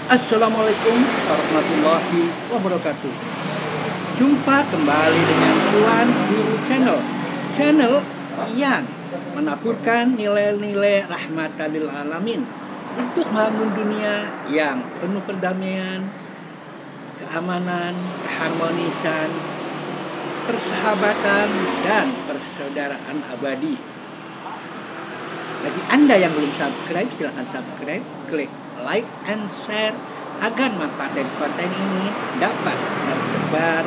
Assalamualaikum warahmatullahi wabarakatuh. Jumpa kembali dengan Tuan Guru Channel, channel yang menaburkan nilai-nilai rahmatan lil alamin untuk membangun dunia yang penuh perdamaian, keamanan, keharmonisan, persahabatan, dan persaudaraan abadi. Bagi Anda yang belum subscribe, silahkan subscribe, klik like and share agar manfaat dari konten ini dapat tersebar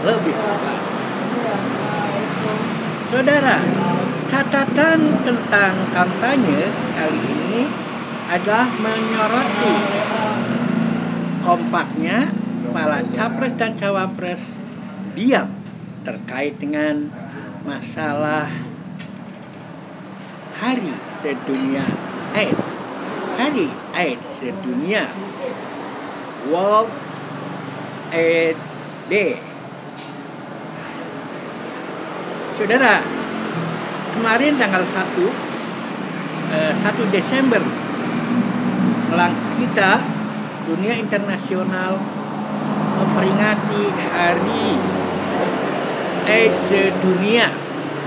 lebih cepat. Saudara, catatan tentang kampanye kali ini adalah menyoroti kompaknya para capres dan cawapres diam terkait dengan masalah Hari Sedunia AIDS. Hari AIDS Sedunia, World AIDS Day. Saudara, kemarin tanggal 1 Desember kita dunia internasional memperingati Hari AIDS Sedunia.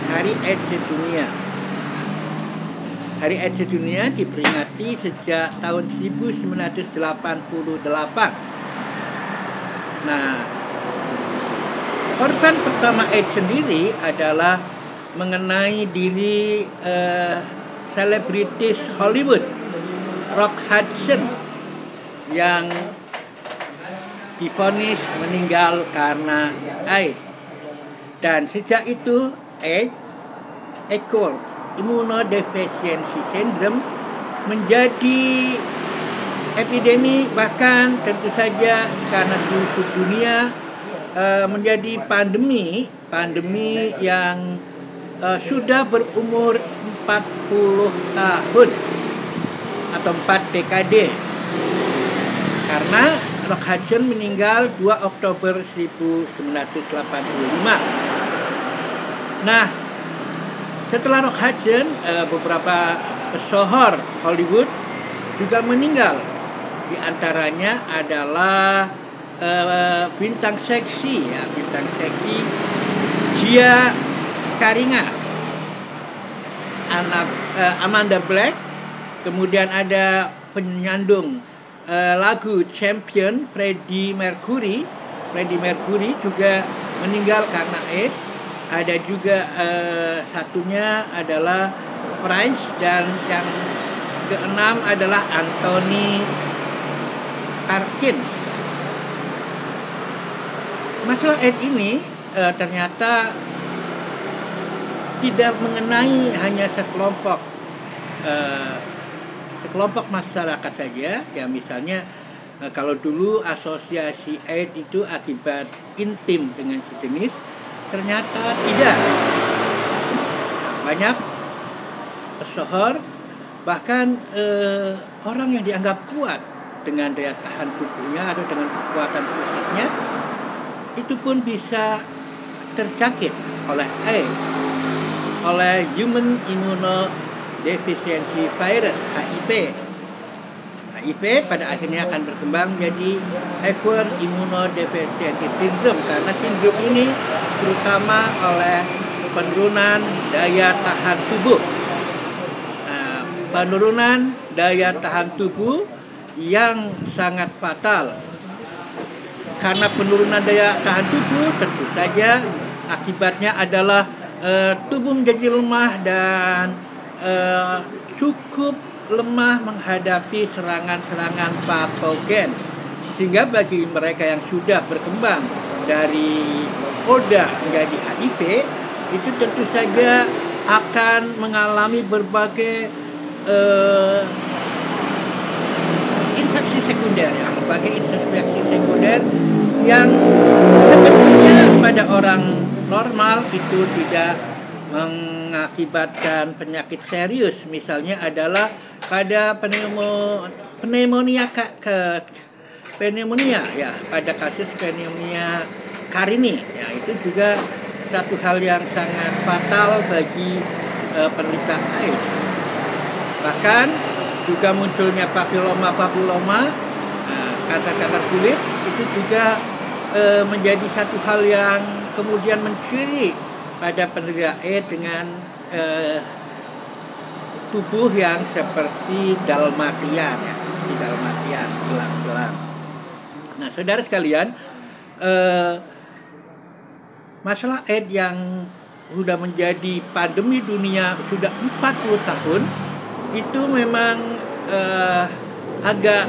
Hari AIDS Sedunia. Hari AIDS Sedunia diperingati sejak tahun 1988. Nah, korban pertama AIDS sendiri adalah mengenai diri selebritis Hollywood, Rock Hudson, yang divonis meninggal karena AIDS. Dan sejak itu AIDS equals Immunodeficiency Syndrome menjadi epidemi, bahkan tentu saja karena seluruh dunia menjadi pandemi yang sudah berumur 40 tahun atau 4 dekade, karena Rock Hudson meninggal 2 Oktober 1985. Nah, setelah Rock Hudson, beberapa pesohor Hollywood juga meninggal. Di antaranya adalah bintang seksi Gia Karinga, Amanda Black, kemudian ada penyandung lagu Champion Freddie Mercury juga meninggal karena AIDS. Ada juga satunya adalah Prince, dan yang keenam adalah Anthony Perkins. Masalah AIDS ini ternyata tidak mengenai hanya sekelompok masyarakat saja. Ya, misalnya kalau dulu asosiasi AIDS itu akibat intim dengan sejenis, ternyata tidak. Banyak pesohor, bahkan orang yang dianggap kuat dengan daya tahan tubuhnya atau dengan kekuatan fisiknya, itu pun bisa terjangkit oleh AIDS, oleh Human Immunodeficiency Virus, HIV. HIV pada akhirnya akan berkembang menjadi Acquired Immunodeficiency Syndrome, karena sindrom ini terutama oleh penurunan daya tahan tubuh. Penurunan daya tahan tubuh yang sangat fatal. Karena penurunan daya tahan tubuh, tentu saja akibatnya adalah tubuh menjadi lemah dan cukup lemah menghadapi serangan-serangan patogen, sehingga bagi mereka yang sudah berkembang dari ODA menjadi HIV, itu tentu saja akan mengalami berbagai infeksi sekunder, yang sebetulnya pada orang normal itu tidak mengakibatkan penyakit serius. Misalnya adalah pada pneumonia ya, pada kasus pneumonia Karini ya, itu juga satu hal yang sangat fatal bagi penderita AIDS. Bahkan juga munculnya papiloma kanker kulit itu juga menjadi satu hal yang kemudian menciri pada penderita AIDS dengan tubuh yang seperti dalmatian, ya, seperti dalmatian, gelang-gelang. Nah, saudara sekalian, masalah AIDS yang sudah menjadi pandemi dunia sudah 40 tahun itu memang agak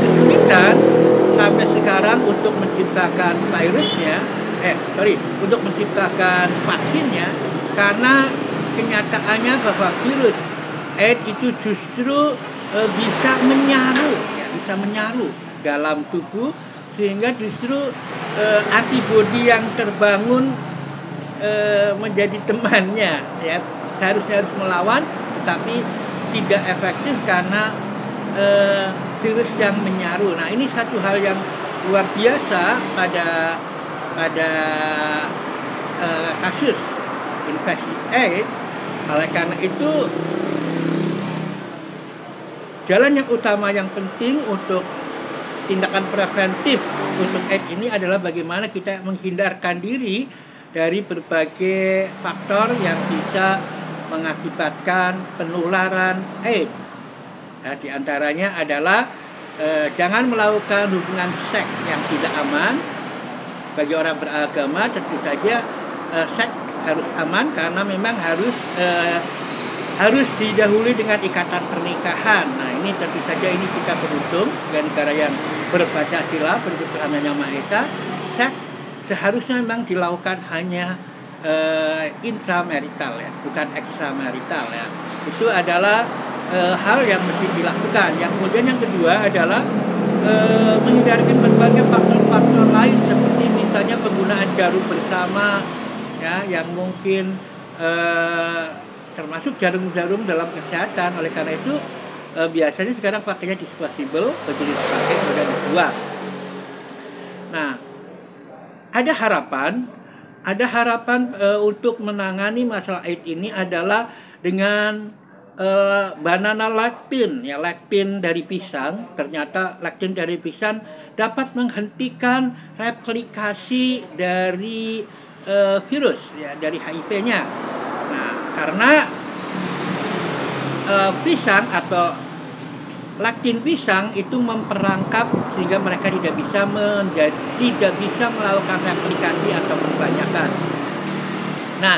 kesulitan sampai sekarang untuk menciptakan virusnya, untuk menciptakan vaksinnya, karena kenyataannya bahwa virus AIDS itu justru bisa menyaru dalam tubuh, sehingga justru antibodi yang terbangun menjadi temannya, ya, seharusnya harus melawan, tapi tidak efektif karena virus yang menyaru. Nah, ini satu hal yang luar biasa pada kasus infeksi AIDS. Oleh karena itu, jalan yang utama yang penting untuk tindakan preventif untuk AIDS ini adalah bagaimana kita menghindarkan diri dari berbagai faktor yang bisa mengakibatkan penularan AIDS. Nah, di antaranya adalah jangan melakukan hubungan seks yang tidak aman. Bagi orang beragama tentu saja seks harus aman karena memang harus didahului dengan ikatan pernikahan. Nah, ini tentu saja ini kita beruntung dengan negara yang berpancasila, penduduk Tuhan Yang Maha Esa. Seks seharusnya memang dilakukan hanya intramarital, ya, bukan ekstramarital, ya. Itu adalah hal yang mesti dilakukan. Yang kemudian yang kedua adalah menghindari berbagai faktor-faktor lain seperti misalnya penggunaan jarum bersama, ya, yang mungkin termasuk jarum-jarum dalam kesehatan. Oleh karena itu biasanya sekarang pakainya disposable, begitu dipakai kemudian dibuang. Nah, ada harapan untuk menangani masalah AIDS ini adalah dengan banana lectin, ya, lectin dari pisang. Ternyata lectin dari pisang dapat menghentikan replikasi dari virus, ya, dari HIV-nya. Nah, karena pisang atau lectin pisang itu memperangkap sehingga mereka tidak bisa melakukan replikasi atau perbanyakan. Nah,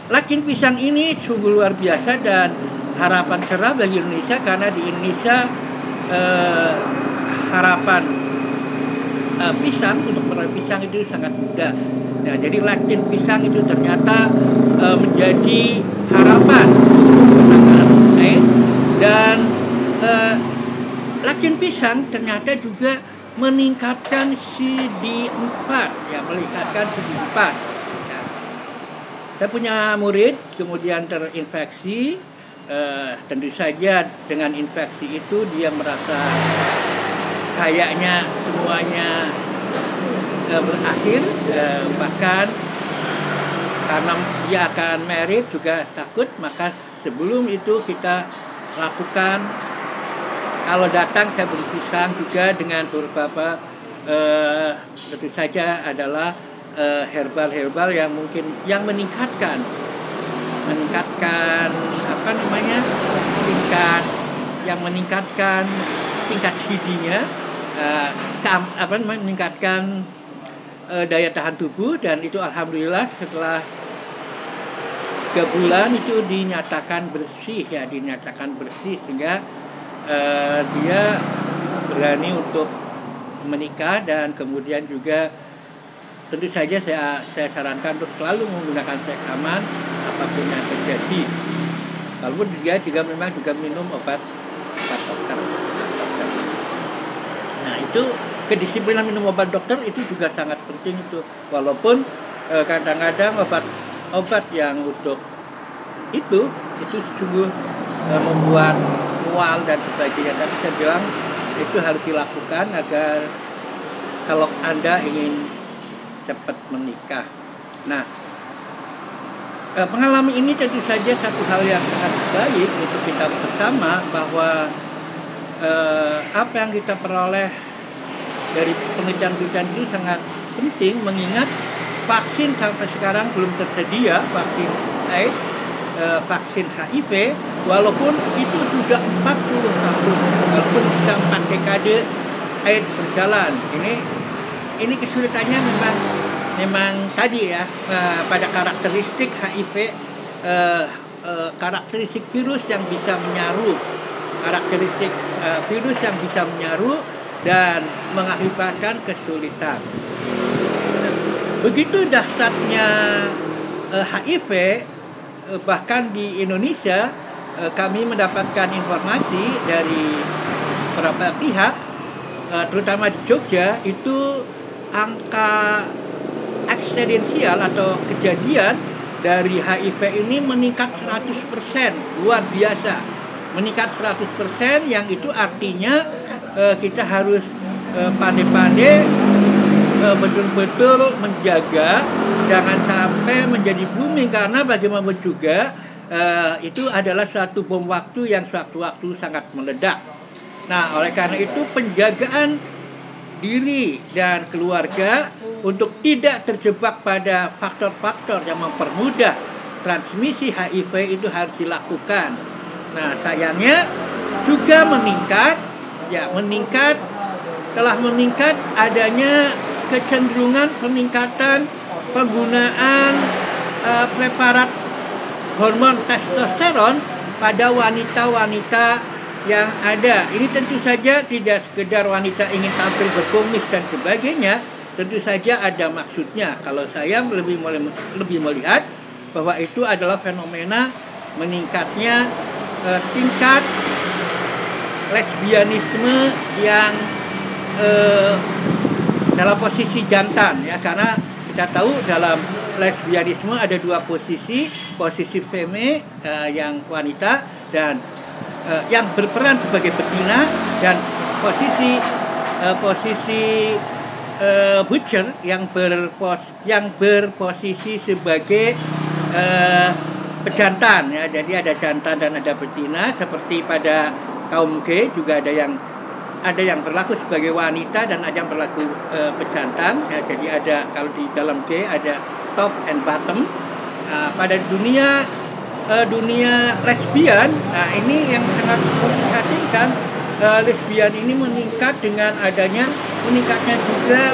lectin pisang ini sungguh luar biasa dan harapan cerah bagi Indonesia, karena di Indonesia harapan pisang untuk peroleh pisang itu sangat mudah. Nah, jadi lectin pisang itu ternyata menjadi harapan penanganan AIDS. Dan lectin pisang ternyata juga meningkatkan CD4, ya, meningkatkan CD4. Ya. Saya punya murid kemudian terinfeksi, tentu saja dengan infeksi itu dia merasa kayaknya semuanya berakhir, bahkan karena dia akan married juga takut, maka sebelum itu kita lakukan, kalau datang saya beri pisang juga dengan beberapa tentu saja adalah herbal yang mungkin yang meningkatkan tingkat CD-nya, meningkatkan daya tahan tubuh, dan itu alhamdulillah setelah 3 bulan itu dinyatakan bersih, sehingga dia berani untuk menikah. Dan kemudian juga tentu saja saya sarankan untuk selalu menggunakan seks aman apapun yang terjadi. Walaupun juga memang juga minum obat dokter. Nah, itu kedisiplinan minum obat dokter itu juga sangat penting itu. Walaupun kadang-kadang obat yang untuk itu sungguh membuat mual dan sebagainya. Tapi saya bilang itu harus dilakukan agar kalau Anda ingin cepat menikah. Nah, pengalaman ini tentu saja satu hal yang sangat baik untuk kita bersama, bahwa apa yang kita peroleh dari penelitian-penelitian itu sangat penting, mengingat vaksin sampai sekarang belum tersedia, vaksin AIDS, vaksin HIV, walaupun itu sudah 40 tahun, walaupun sudah 4 dekade AIDS berjalan. Ini kesulitannya memang tadi ya, pada karakteristik HIV, karakteristik virus yang bisa menyaru, dan mengakibatkan kesulitan. Begitu dahsyatnya HIV, bahkan di Indonesia kami mendapatkan informasi dari beberapa pihak, terutama di Jogja, itu angka eksidensial atau kejadian dari HIV ini meningkat 100%, luar biasa. Meningkat 100%, yang itu artinya kita harus pandai-pandai betul-betul menjaga jangan sampai menjadi booming, karena bagaimanapun juga itu adalah suatu bom waktu yang sewaktu-waktu sangat meledak. Nah, oleh karena itu penjagaan diri dan keluarga untuk tidak terjebak pada faktor-faktor yang mempermudah transmisi HIV itu harus dilakukan. Nah, sayangnya juga telah meningkat adanya kecenderungan peningkatan penggunaan preparat hormon testosteron pada wanita-wanita yang ada. Ini tentu saja tidak sekedar wanita ingin tampil berkumis dan sebagainya, tentu saja ada maksudnya. Kalau saya lebih melihat bahwa itu adalah fenomena meningkatnya tingkat lesbianisme yang dalam posisi jantan ya, karena kita tahu dalam lesbianisme ada dua posisi feme yang wanita dan yang berperan sebagai betina, dan posisi butcher yang berposisi sebagai pejantan ya. Jadi ada jantan dan ada betina, seperti pada kaum gay juga ada yang berlaku sebagai wanita dan ada yang berlaku pejantan ya. Jadi ada, kalau di dalam gay ada top and bottom. Pada dunia lesbian, nah ini yang sangat memperhatikan, lesbian ini meningkat dengan meningkatnya juga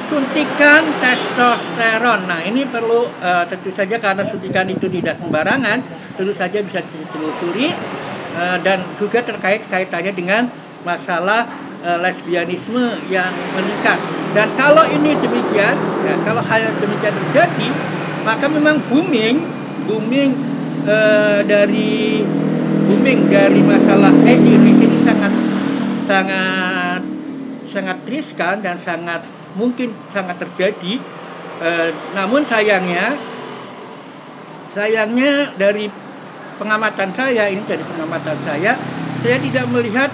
suntikan testosteron. Nah, ini perlu tentu saja, karena suntikan itu tidak sembarangan, tentu saja bisa ditelusuri dan juga kaitannya dengan masalah lesbianisme yang meningkat. Dan kalau ini demikian, ya, kalau hal demikian terjadi, maka memang booming dari masalah AIDS ini sangat riskan dan mungkin sangat terjadi. Namun sayangnya dari pengamatan saya saya tidak melihat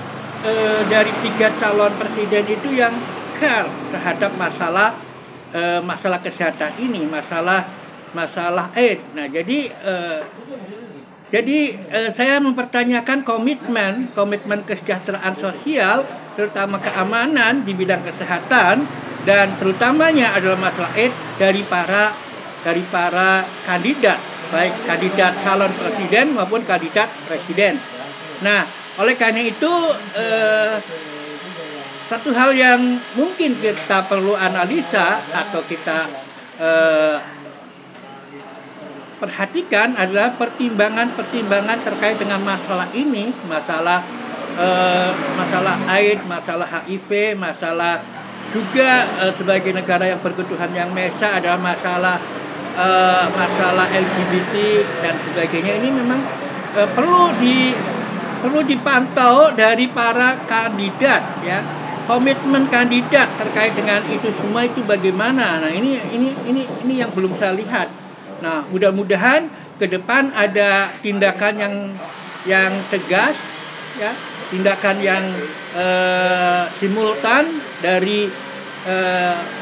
dari 3 calon presiden itu yang care terhadap masalah kesehatan ini, masalah AIDS. Nah, jadi saya mempertanyakan komitmen kesejahteraan sosial, terutama keamanan di bidang kesehatan, dan terutamanya adalah masalah AIDS dari para kandidat, baik kandidat calon presiden maupun kandidat presiden. Nah, oleh karena itu satu hal yang mungkin kita perlu analisa atau kita perhatikan adalah pertimbangan terkait dengan masalah ini, masalah AIDS, masalah HIV, masalah juga sebagai negara yang berketuhanan yang Maha Esa adalah masalah LGBT dan sebagainya. Ini memang perlu dipantau dari para kandidat ya. Komitmen kandidat terkait dengan itu semua itu bagaimana? Nah, ini yang belum saya lihat. Nah, mudah-mudahan ke depan ada tindakan yang tegas ya, tindakan yang simultan dari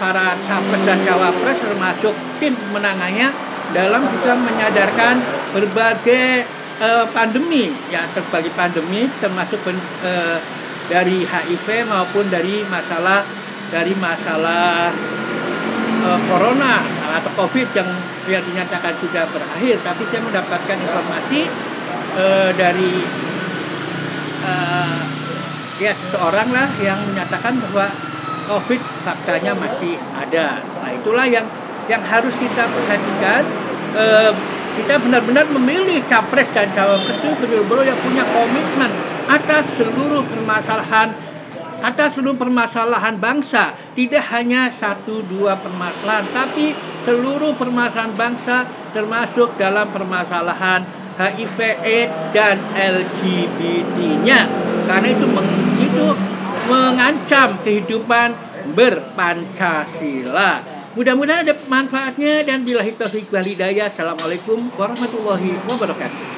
para capres dan cawapres termasuk tim pemenangannya dalam bisa menyadarkan berbagai pandemi ya, termasuk dari HIV maupun dari masalah corona atau COVID yang dinyatakan sudah berakhir. Tapi saya mendapatkan informasi dari seseorang lah yang menyatakan bahwa COVID faktanya masih ada. Nah, itulah yang harus kita perhatikan. Kita benar-benar memilih capres dan cawapres itu betul-betul yang punya komitmen atas seluruh permasalahan bangsa. Tidak hanya 1-2 permasalahan, tapi seluruh permasalahan bangsa, termasuk dalam permasalahan HIV, AIDS, dan LGBT-nya. Karena itu mengancam kehidupan berpancasila. Mudah-mudahan ada manfaatnya, dan billahi taufiq wal hidayah. Assalamualaikum warahmatullahi wabarakatuh.